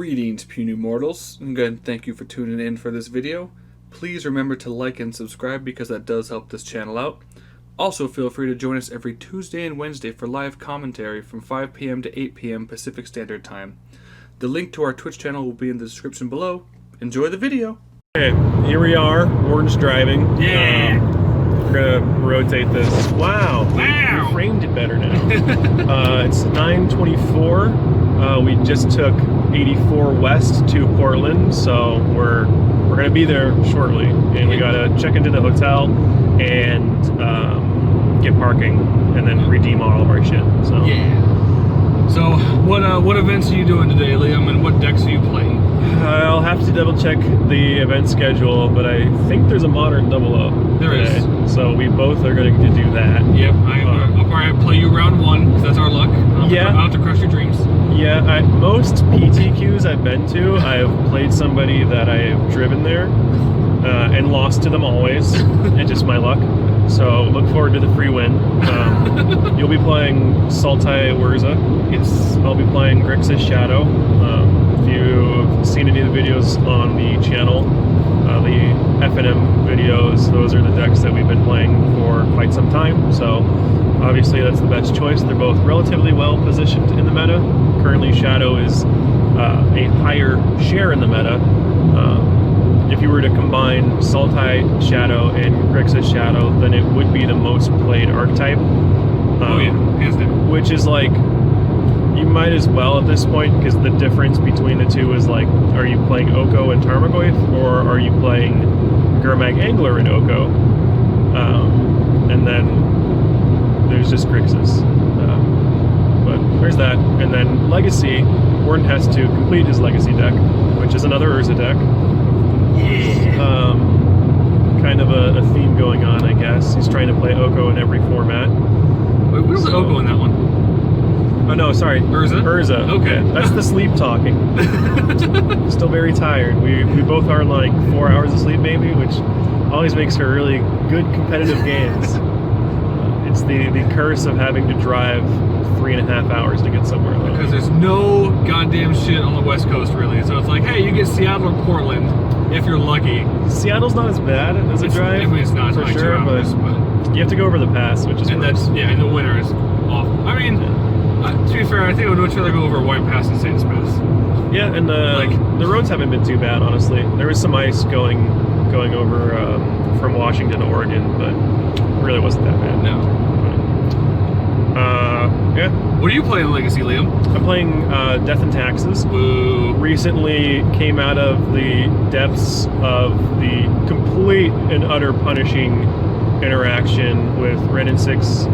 Greetings, puny mortals, and again, thank you for tuning in for this video. Please remember to like and subscribe because that does help this channel out. Also, feel free to join us every Tuesday and Wednesday for live commentary from 5 p.m. to 8 p.m. Pacific Standard Time. The link to our Twitch channel will be in the description below. Enjoy the video! Okay, here we are. Orange driving. Yeah! We're gonna rotate this. Wow! Wow! We framed it better now. It's 9:24. We just took 84 west to Portland, so we're gonna be there shortly, and we gotta check into the hotel and get parking, and then redeem all of our shit. So yeah. So what events are you doing today, Liam, and what decks are you playing? I'll have to double check the event schedule, but I think there's a modern 00 There today, is. so we both are going to do that. Yep, I'll probably play you round one, because that's our luck. I'll have to crush your dreams. Yeah, most PTQs I've been to, I've played somebody that I've driven there, and lost to them always. It's just my luck. So look forward to the free win. You'll be playing Sultai Urza. Yes. I'll be playing Grixis Shadow. If you've seen any of the videos on the channel, the FNM videos, those are the decks that we've been playing for quite some time. So obviously that's the best choice. They're both relatively well positioned in the meta. Currently Shadow is a higher share in the meta. If you were to combine Sultai Shadow and Grixis Shadow, then it would be the most played archetype. Oh yeah, hands down. Which is like, you might as well at this point, because the difference between the two is like, are you playing Oko and Tarmogoyf, or are you playing Gurmag Angler and Oko? And then there's just Grixis. But there's that. And then Legacy, Warden has to complete his Legacy deck, which is another Urza deck. Kind of a theme going on, I guess. He's trying to play Oko in every format. Wait, where's the Oko in that one? Oh no, sorry. Urza. Okay. That's the sleep talking. Still very tired. We both are like 4 hours of sleep maybe, which always makes for really good competitive games. It's the curse of having to drive 3.5 hours to get somewhere though. Because there's no goddamn shit on the West Coast really. So it's like, hey, you get Seattle or Portland if you're lucky. Seattle's not as bad as a drive. I mean, it's not for like sure, 2 hours, but you have to go over the pass, which is and worse. that's in the winter is awful. I mean, to be fair, I think I would much rather go over White Pass and Saints Pass. Yeah, and the roads haven't been too bad, honestly. There was some ice going over from Washington to Oregon, but it really wasn't that bad. No. Yeah. What are you playing in Legacy, Liam? I'm playing Death and Taxes. Woo. Recently came out of the depths of the complete and utter punishing interaction with Ren and 6.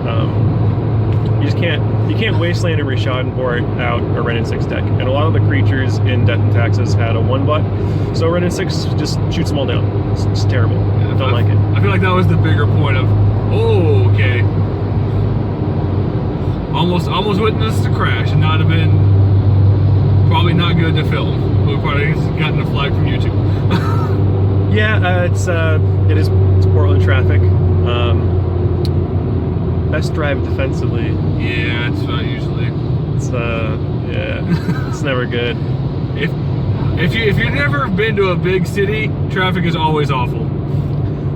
You can't Wasteland and Rishad pour out a Ren and 6 deck, and a lot of the creatures in Death and Taxes had a 1-butt, so Ren and 6 just shoots them all down. It's just terrible. Yeah, I don't like it. I feel like that was the bigger point of, oh, okay. Almost witnessed a crash, and not have been probably not good to film. We've probably gotten a flag from YouTube. Yeah, it's Portland traffic. Best drive defensively. Yeah, it's not usually. It's yeah, it's never good. If you've never been to a big city, traffic is always awful.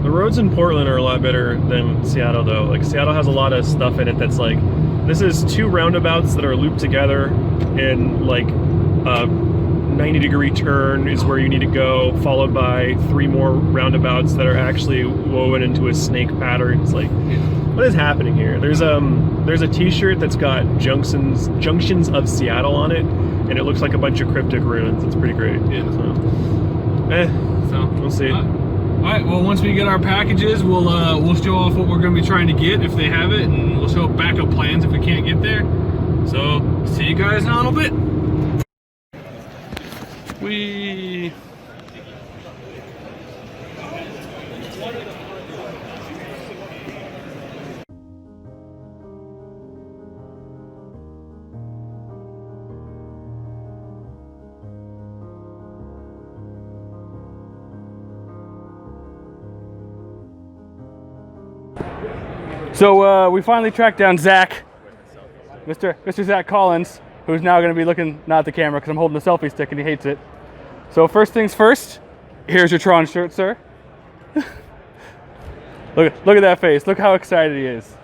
The roads in Portland are a lot better than Seattle though. Like Seattle has a lot of stuff in it that's like, this is 2 roundabouts that are looped together in like a 90-degree turn is where you need to go, followed by 3 more roundabouts that are actually woven into a snake pattern. It's like, what is happening here? There's a t-shirt that's got Junctions of Seattle on it, and it looks like a bunch of cryptic ruins. It's pretty great. Yeah. So we'll see. All right. Well, once we get our packages, we'll show off what we're going to be trying to get if they have it, and we'll show backup plans if we can't get there. So see you guys in a little bit. So we finally tracked down Zach, Mr. Zach Collins. who's now going to be looking not at the camera because I'm holding the selfie stick and he hates it. So first things first, here's your Tron shirt, sir. Look at that face. Look how excited he is.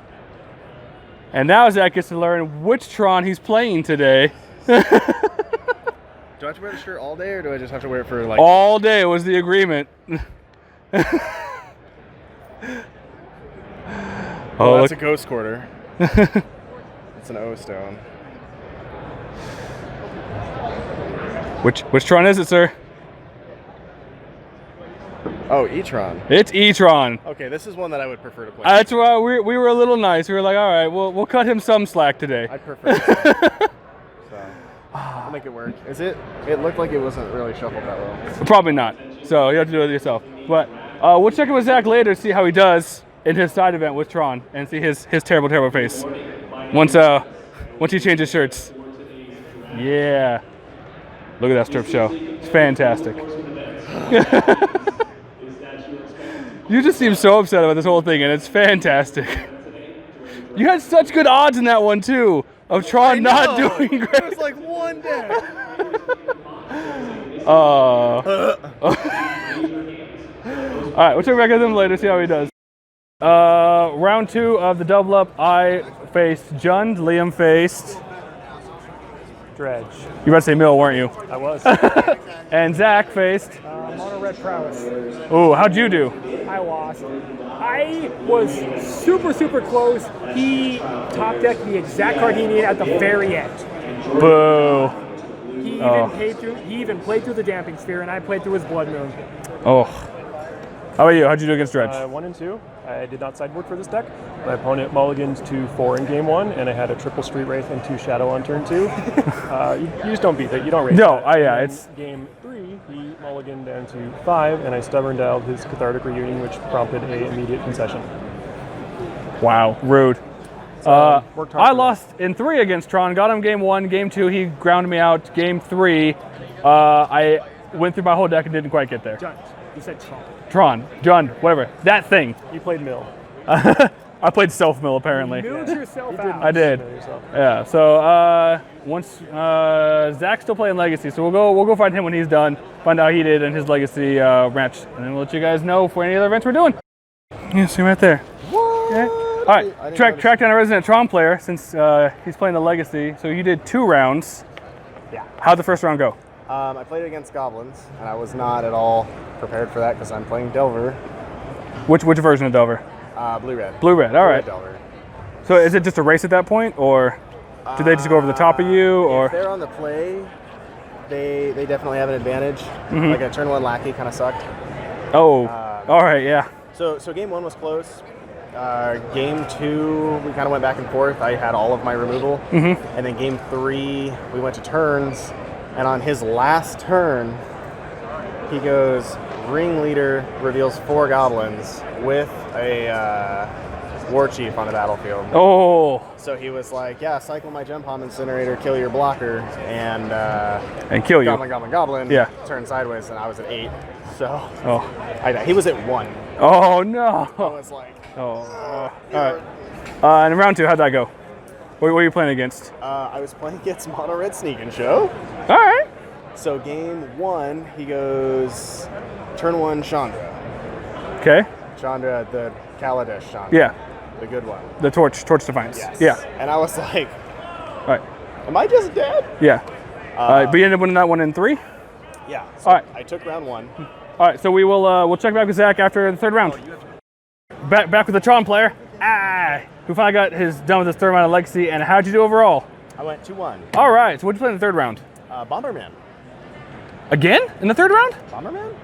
And now Zach gets to learn which Tron he's playing today. Do I have to wear the shirt all day, or do I just have to wear it for like... All day was the agreement. Oh, that's a ghost quarter. It's an O stone. Which Tron is it, sir? Oh, E-Tron. It's E-Tron. Okay, this is one that I would prefer to play. That's why we were a little nice. We were like, all right, we'll cut him some slack today. I prefer this. So, I'll make it work. Is it? It looked like it wasn't really shuffled that well. Probably not. So you have to do it yourself. But we'll check in with Zach later to see how he does in his side event with Tron and see his terrible, terrible face once he changes shirts. Yeah. Look at that strip show. It's fantastic. You just seem so upset about this whole thing, and it's fantastic. You had such good odds in that one, too, of Tron not doing great. It was like one day. All right, we'll check back with him later, see how he does. Round 2 of the double up. I faced Jund, Liam faced... Dredge. You about to say Mill, weren't you? I was. And Zach faced... Mono Red Prowess. Ooh, how'd you do? I lost. I was super, super close. He top decked the exact card he needed at the very end. Boo. He even played through the Damping Sphere, and I played through his Blood Moon. Oh. How about you? How'd you do against Dredge? 1 and 2. I did not sideboard for this deck. My opponent mulliganed to 4 in game 1, and I had a triple Street Wraith and 2 Shadow on turn 2. You just don't beat that. You don't raise No, that. yeah, it's... Game 3, he mulliganed down to 5, and I stubborn dialed his Cathartic Reunion, which prompted a immediate concession. Wow, rude. Worked hard I for lost in 3 against Tron. Got him game 1. Game 2, he ground me out. Game 3, I went through my whole deck and didn't quite get there. Jund. You said Tron, Jund, whatever. That thing. You played Mill. I played self-mill, apparently. You milled yourself out. I did. Yeah, so once Zach's still playing Legacy, so we'll go find him when he's done, find out how he did in his Legacy match, and then we'll let you guys know for any other events we're doing. Yeah, see right there. What? Yeah. All right, track down a resident Tron player since he's playing the Legacy. So you did 2 rounds. Yeah. How'd the first round go? I played it against Goblins, and I was not at all prepared for that because I'm playing Delver. Which version of Delver? Blue-Red. Blue-red, all right. Delver. So is it just a race at that point, or do they just go over the top of you? Or if they're on the play, they definitely have an advantage. Like a turn 1 Lackey kind of sucked. Oh, all right, yeah. So game 1 was close. Game 2, we kind of went back and forth. I had all of my removal. And then game 3, we went to turns. And on his last turn, he goes, Ringleader reveals 4 goblins with a War Chief on the battlefield. Oh. So he was like, yeah, cycle my Gem Palm Incinerator, kill your blocker, and kill you. Goblin. Yeah. Turn sideways, and I was at 8. So he was at 1. Oh, no. I was like, all right. And in round 2, how'd that go? What were you playing against? I was playing against Mono Red Sneak and Show. All right. So game 1, he goes turn 1 Chandra. Okay. Chandra, the Kaladesh Chandra. Yeah. The good one. The Torch Defiance. Yes. Yeah. And I was like, all right. Am I just dead? Yeah. But you ended up winning that one in 3? Yeah. So all right. I took round 1. All right, so we'll check back with Zach after the 3rd round. Back with the Tron player, who finally got done with his 3rd round of Legacy. And how'd you do overall? I went 2-1. All right, so what'd you play in the 3rd round? Bomberman. Again in the 3rd round? Bomberman?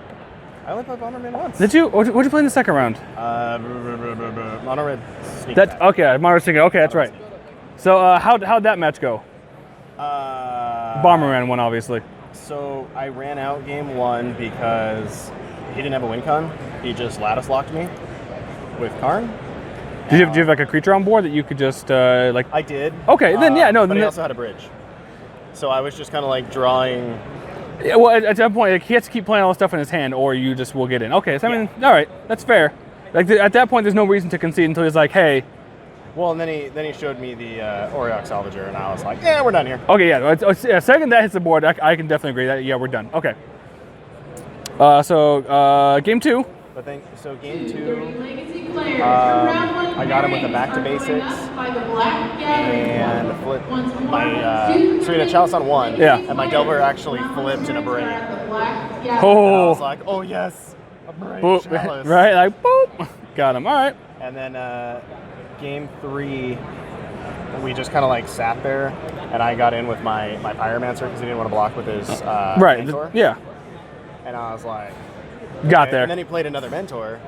I only played Bomberman once. Did you? What'd you play in the 2nd round? Mono Red Sneak. Okay, Mono Red Sneak. Okay, that's right. So how'd that match go? Bomberman won, obviously. So I ran out game 1 because he didn't have a win con. He just lattice locked me with Karn. Do you have like a creature on board that you could just like? I did. Okay, then yeah, no. But he also had a bridge. So I was just kind of like drawing. Yeah, well, at that point, like, he has to keep playing all the stuff in his hand, or you just will get in. Okay, so I mean, all right, that's fair. Like at that point, there's no reason to concede until he's like, hey, Well, and then he showed me the Aureox Salvager, and I was like, yeah, we're done here. Okay, yeah. Second that hits the board, I can definitely agree that, yeah, we're done. Okay. So, game 2. But then, so game 2, I got him with a back to basics, and flipped my, so we had a Chalice on 1, Yeah. and my Delver actually flipped in a braid. And I Oh, was like, oh yes, a braid boop. Chalice. Right, like, boop. Got him, all right. And then game 3, we just kind of like sat there, and I got in with my Pyromancer because he didn't want to block with his Right, Mentor. yeah. And I was like, Got okay. there. And then he played another Mentor.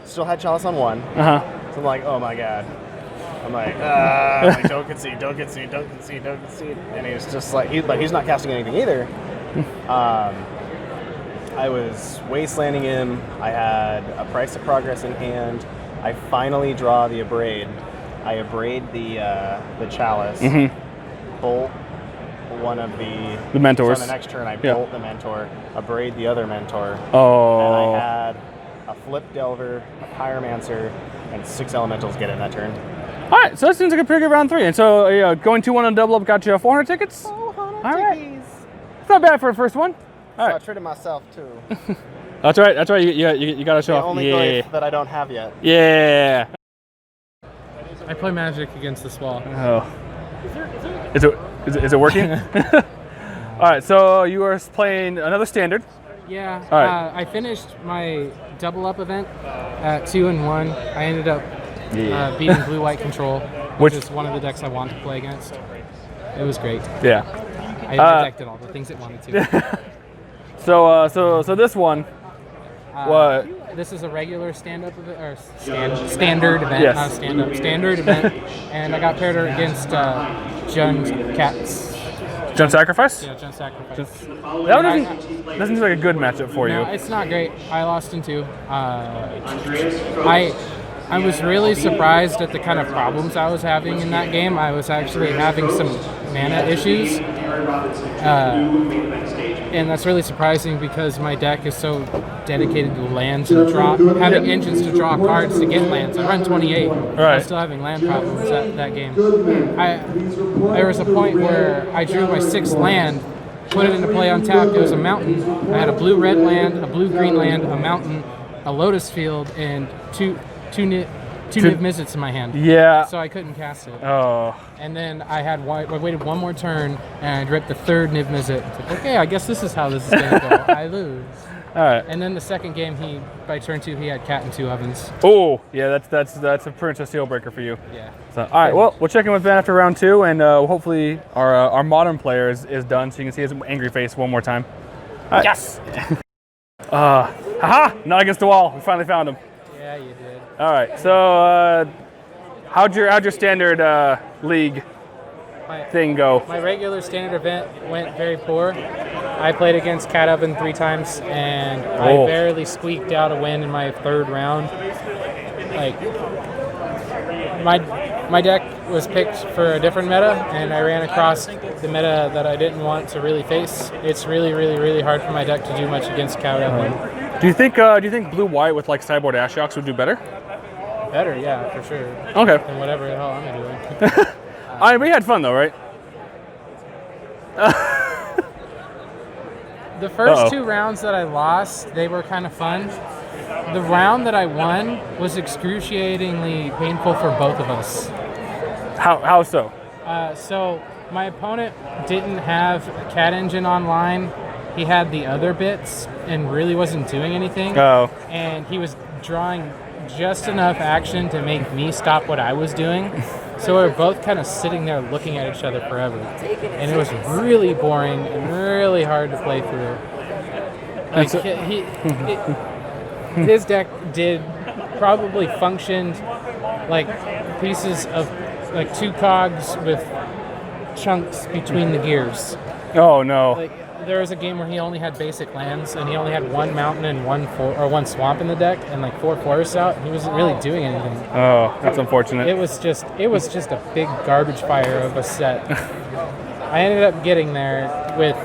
Still had Chalice on 1. Uh-huh. So I'm like, oh my god. I'm like, don't concede, don't concede, don't concede, don't concede. And he's just like, but he's not casting anything either. I was wastelanding him. I had a Price of Progress in hand. I finally draw the Abrade. I Abrade the Chalice. Bolt one of the Mentors. So on the next turn, I bolt the Mentor, Abrade the other Mentor. Oh. And I had a Flip Delver, a Pyromancer, and 6 Elementals get in that turn. All right, so that seems like a pretty good round 3. And so going 2-1 on double up got you 400 tickets. 400 All right. tickies. It's not bad for a first one. All So I right. treated myself too. That's right. That's right. You got to show The off. only Yeah. glaive that I don't have yet. Yeah. I play Magic against this wall. Oh. Is it working? All right. So you are playing another standard. Yeah. All right. I finished my double up event at 2-1. I ended up beating blue-white control, which is one of the decks I want to play against. It was great. Yeah. I protected all the things it wanted to. So this one. What? This is a regular stand-up event, or standard event, Yes. not a stand-up, standard event. And I got paired against Jun Cats. Jun Sacrifice? Yeah, Jun Sacrifice. That one doesn't seem like a good matchup for No, you. it's not great. I lost in 2. I was really surprised at the kind of problems I was having in that game. I was actually having some mana issues. And that's really surprising because my deck is so dedicated to lands and having engines to draw cards to get lands. I run 28. Right. I'm still having land problems that game. There was a point where I drew my 6th land, put it into play untapped. It was a mountain. I had a blue-red land, a blue-green land, a mountain, a Lotus Field, and two Niv Mizzets in my hand. Yeah. So I couldn't cast it. Oh. And then I waited one more turn, and I ripped the 3rd Niv Mizzet. Okay, I guess this is how this is going to go. I lose. All right. And then the second game, by turn 2, he had Cat and 2 ovens. Oh, yeah, that's a pretty much a seal breaker for you. Yeah. So, all right, well, we'll check in with Ben after round 2, and hopefully our modern player is done, so you can see his angry face one more time. Yes. Haha! Not against the wall. We finally found him. Yeah, you did. All right. So, how'd your standard league thing go? My regular standard event went very poor. I played against Cat Oven 3 times, and I barely squeaked out a win in my 3rd round. Like, my deck was picked for a different meta, and I ran across the meta that I didn't want to really face. It's really, really, really hard for my deck to do much against Cat Oven. Do you think blue-white with like sideboard Ashiok would do better? Better, yeah, for sure. Okay. Than whatever the hell I'm doing. All right, we had fun though, right? The first 2 rounds that I lost, they were kind of fun. The round that I won was excruciatingly painful for both of us. How so? So my opponent didn't have Cat Engine online. He had the other bits and really wasn't doing anything. Oh. And he was drawing just enough action to make me stop what I was doing. So we were both kind of sitting there looking at each other forever. And it was really boring and really hard to play through. Like his deck probably functioned like pieces of like 2 cogs with chunks between the gears. Oh no. Like there was a game where he only had basic lands and he only had 1 mountain and 1 swamp in the deck and like 4 forests out. He wasn't really doing anything. Oh, that's unfortunate. It was just a big garbage fire of a set. I ended up getting there with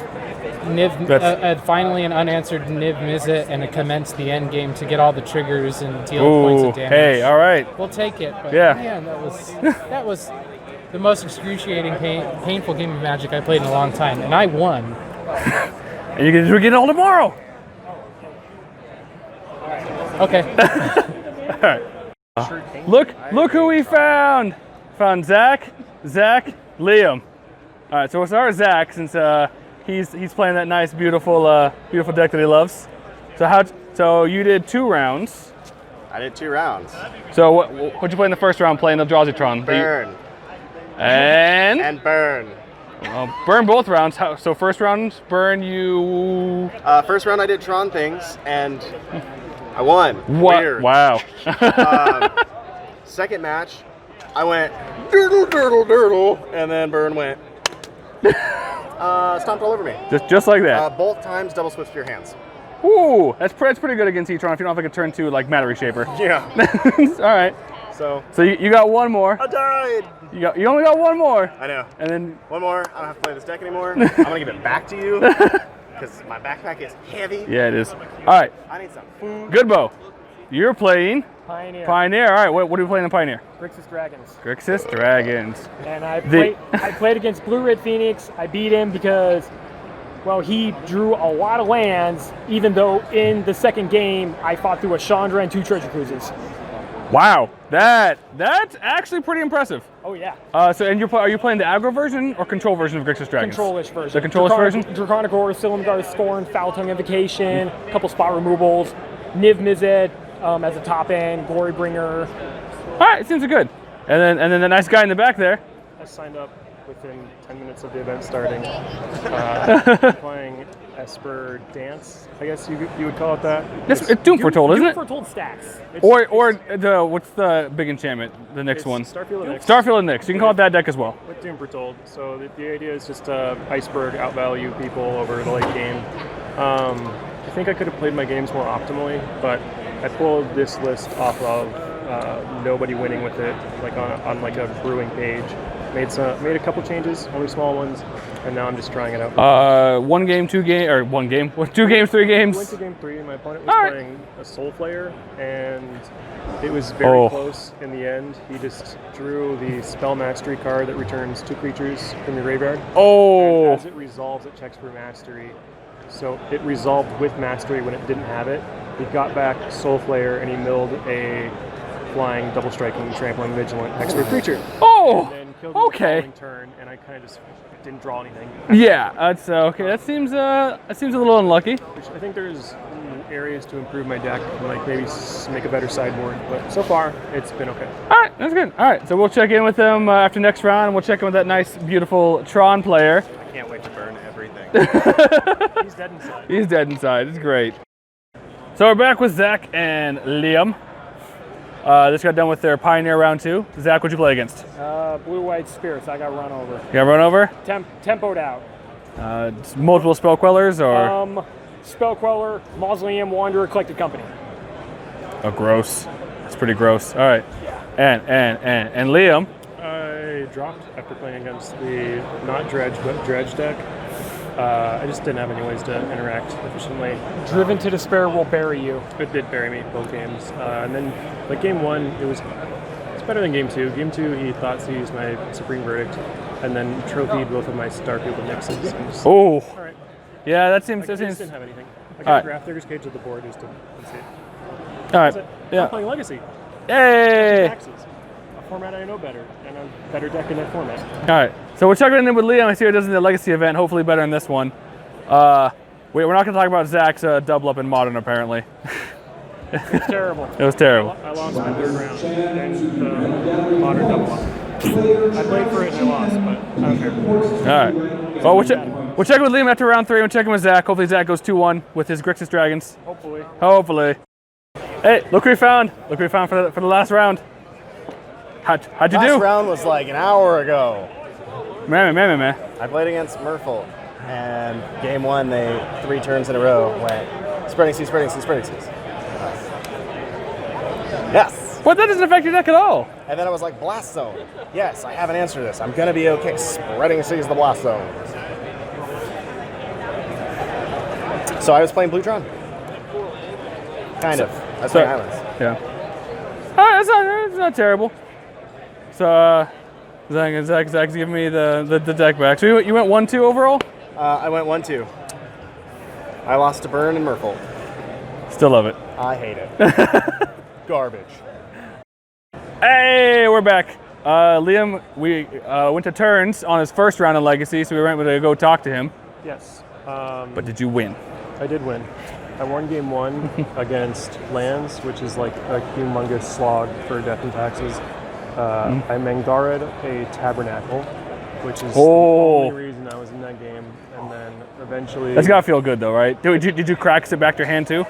finally an unanswered Niv Mizzet and a commence the end game to get all the triggers and deal points of damage. Hey, all right. We'll take it. But Yeah. man, that was the most excruciating, painful game of Magic I played in a long time, and I won. And you can do it all tomorrow. Okay. All right. Look who we found. Found Zach, Liam. All right, so we'll start with Zach since he's playing that nice, beautiful deck that he loves. So you did 2 rounds. I did 2 rounds. So what'd you play in the first round? Playing the Drawsitron. Burn. And burn. Burn both rounds. So first round, burn you. First round I did Tron things and I won. What? Weird. Wow. Second match, I went durdle, and then Burn went stomped all over me. Just like that. Both times double switched your hands. Ooh, that's pretty good against E-Tron if you don't have like a turn 2 like Matter Reshaper. Yeah. All right. So you got one more. I died. You only got one more. I know. And then one more. I don't have to play this deck anymore. I'm gonna give it back to you because my backpack is heavy. yeah, it is. All right. I need some food. Goodbo, you're playing Pioneer. Pioneer. All right. What are we playing in Pioneer? Grixis Dragons. Grixis Dragons. And I played against Blue Red Phoenix. I beat him because, well, he drew a lot of lands, even though in the second game I fought through a Chandra and 2 Treasure Cruises. Wow, that's actually pretty impressive. Oh yeah. So are you playing the aggro version or control version of Grixis Dragons? Control-ish version. The control-ish version? Draconic Aura, Silumgar Scorn, Foul Tongue Invocation, a couple spot removals, Niv Mizzet as a top end, Glorybringer. All right, seems good. And then the nice guy in the back there. I signed up within 10 minutes of the event starting. Playing Esper Dance, I guess you would call it that. It's Doom Foretold, isn't it? Doom Foretold stacks. Or what's the big enchantment? The next one. Starfield and Nyx. Starfield and Nyx. You can call it that deck as well. With Doom Foretold. So the idea is just iceberg outvalue people over the late game. I think I could have played my games more optimally, but I pulled this list off of nobody winning with it, like on like a brewing page. Made a couple changes, only small ones, and now I'm just trying it out. 1 game, 2 game, or 1 game, 2 games, 3 games. Went to game 3, and my opponent was playing a Soul Flayer, and it was very close in the end. He just drew the Spell Mastery card that returns 2 creatures from your graveyard. Oh! And as it resolves, it checks for Mastery. So it resolved with Mastery when it didn't have it. He got back Soul Flayer, and he milled a flying, double striking, trampling, vigilant extra creature. Oh! And then killed the following turn, and I kind of just didn't draw anything. Yeah, that's okay. That seems a little unlucky. I think there's areas to improve my deck, and like maybe make a better sideboard. But so far, it's been okay. All right, that's good. All right, so we'll check in with them after next round, and we'll check in with that nice, beautiful Tron player. I can't wait to burn everything. He's dead inside. He's dead inside. It's great. So we're back with Zach and Liam. This got done with their Pioneer round 2. Zach, what'd you play against? Blue-White Spirits. I got run over. You got run over? Tempoed out. Multiple spell quellers or? Spell Queller, Mausoleum, Wanderer, Collected Company. Oh, gross. That's pretty gross. All right. And Liam. I dropped after playing against the not Dredge but Dredge deck. I just didn't have any ways to interact efficiently. Driven to Despair will bury you. It did bury me both games. And then, like game 1, it's better than game 2. Game 2, he thought to use my Supreme Verdict, and then trophied both of my Starfield and Nyxes. Oh. All right. Yeah, that seems. I just didn't have anything. I got a Graph Digger's Cage at the board just to see it. All right. Yeah. I'm playing Legacy. Yay! Taxes. A format I know better, and a better deck in that format. All right. So we're checking in with Liam. I see what he does in the Legacy event. Hopefully better in this one. We're not going to talk about Zach's double up in Modern, apparently. It's terrible. It was terrible. I lost my 3rd round and the Modern double up. I played for it and I lost, but I don't care. All right. Well, we'll check with Liam after round 3. We'll check in with Zach. Hopefully Zach goes 2-1 with his Grixis Dragons. Hopefully. Hey, look who we found. Look who we found for the last round. How'd you do? Last round was like an hour ago. Man. I played against Merfolk, and game 1, they 3 turns in a row went spreading seas. Yes. What? That doesn't affect your deck at all. And then I was like, Blast Zone. Yes, I have an answer to this. I'm going to be okay. Spreading seas the Blast Zone. So I was playing Blutron. Kind of. That's my islands. Yeah. It's not terrible. So, Zach's giving me the deck back. So you went 1-2 overall? I went 1-2. I lost to Burn and Merfolk. Still love it. I hate it. Garbage. Hey, we're back. Liam, we went to turns on his first round of Legacy, so we were able to go talk to him. Yes. But did you win? I did win. I won game 1 against Lands, which is like a humongous slog for Death and Taxes. I Mangara'd a Tabernacle, which is the only reason I was in that game. And then eventually... That's gotta feel good though, right? Did you crack sit back your hand too?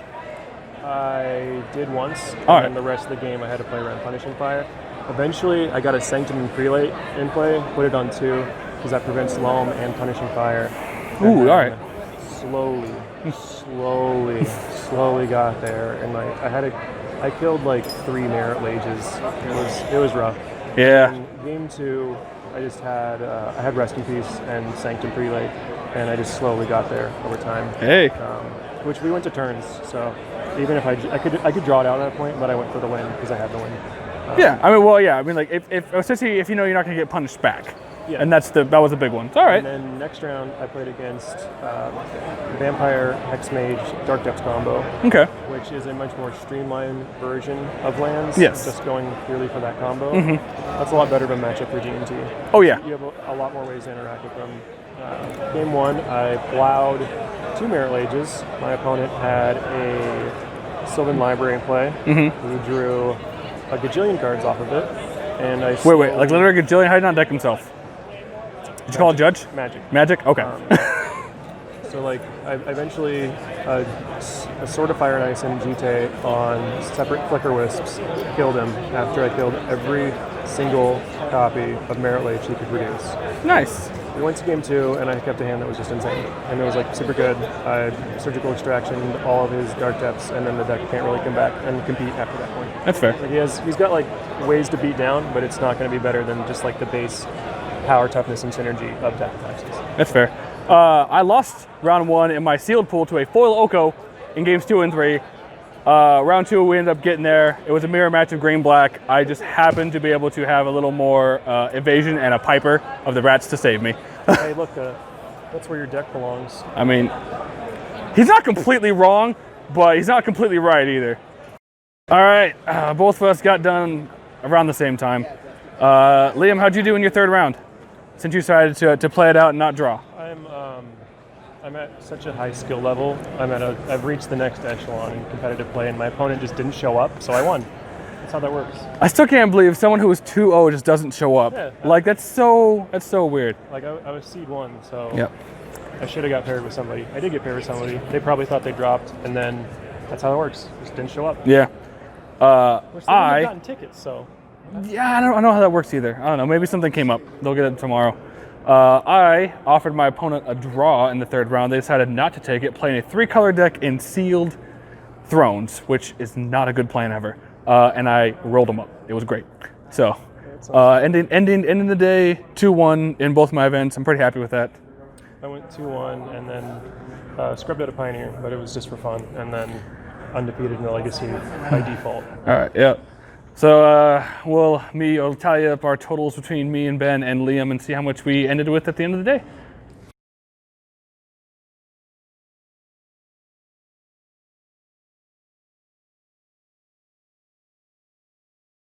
I did once, and All right. then the rest of the game I had to play around Punishing Fire. Eventually, I got a Sanctum and Prelate in play, put it on 2, because that prevents Loam and Punishing Fire. Ooh, all right. Slowly got there, and I killed like 3 Merit Lages. It was rough. Yeah. In game 2, I just had I had Rest in Peace and Sanctum Prelate, and I just slowly got there over time. Hey. Which we went to turns, so even if I could draw it out at that point, but I went for the win because I had the win. Yeah. I mean, well, yeah. I mean, like especially if you know you're not gonna get punished back. Yeah. And that was a big one. It's all right. And then next round, I played against Vampire Hexmage Dark Depths combo, Okay. which is a much more streamlined version of Lands. Yes. Just going purely for that combo. That's a lot better of a matchup for G&T. Oh yeah. You have a lot more ways to interact with them. Game 1, I plowed 2 Merit Lages. My opponent had a Sylvan Library in play. He drew a gajillion cards off of it. And I Wait, like literally Gajillion, how did he not deck himself? Did you call a judge? Magic? Okay. So like, I eventually a Sword of Fire and Ice and Jite on separate Flicker Wisps killed him after I killed every single copy of Merit Lage he could produce. Nice. We went to game 2, and I kept a hand that was just insane. And it was like super good. I surgical extraction all of his Dark Depths, and then the deck can't really come back and compete after that point. That's fair. Like he's got like ways to beat down, but it's not going to be better than just like the base power, toughness, and synergy of Death and Taxes. That's fair. I lost round 1 in my sealed pool to a foil Oko in games 2 and 3. Round 2, we ended up getting there. It was a mirror match of green-black. I just happened to be able to have a little more evasion and a Piper of the rats to save me. Hey, look, that's where your deck belongs. I mean, he's not completely wrong, but he's not completely right either. All right, both of us got done around the same time. Liam, how'd you do in your 3rd round? Since you decided to play it out and not draw. I'm at such a high skill level. I've reached the next echelon in competitive play, and my opponent just didn't show up, so I won. That's how that works. I still can't believe someone who was 2-0 just doesn't show up. Yeah. Like that's so weird. Like I was seed 1, so Yep. I should have got paired with somebody. I did get paired with somebody. They probably thought they dropped, and then that's how it works. Just didn't show up. Yeah. Which they wouldn't have gotten tickets, so. Yeah, I don't know how that works either. I don't know. Maybe something came up. They'll get it tomorrow. I offered my opponent a draw in the 3rd round. They decided not to take it, playing a 3-color deck in Sealed Thrones, which is not a good plan ever. And I rolled them up. It was great. So, ending the day 2-1 in both my events. I'm pretty happy with that. I went 2-1 and then scrubbed out a Pioneer, but it was just for fun, and then undefeated in the Legacy by default. All right, yeah. So we'll tally up our totals between me and Ben and Liam and see how much we ended with at the end of the day.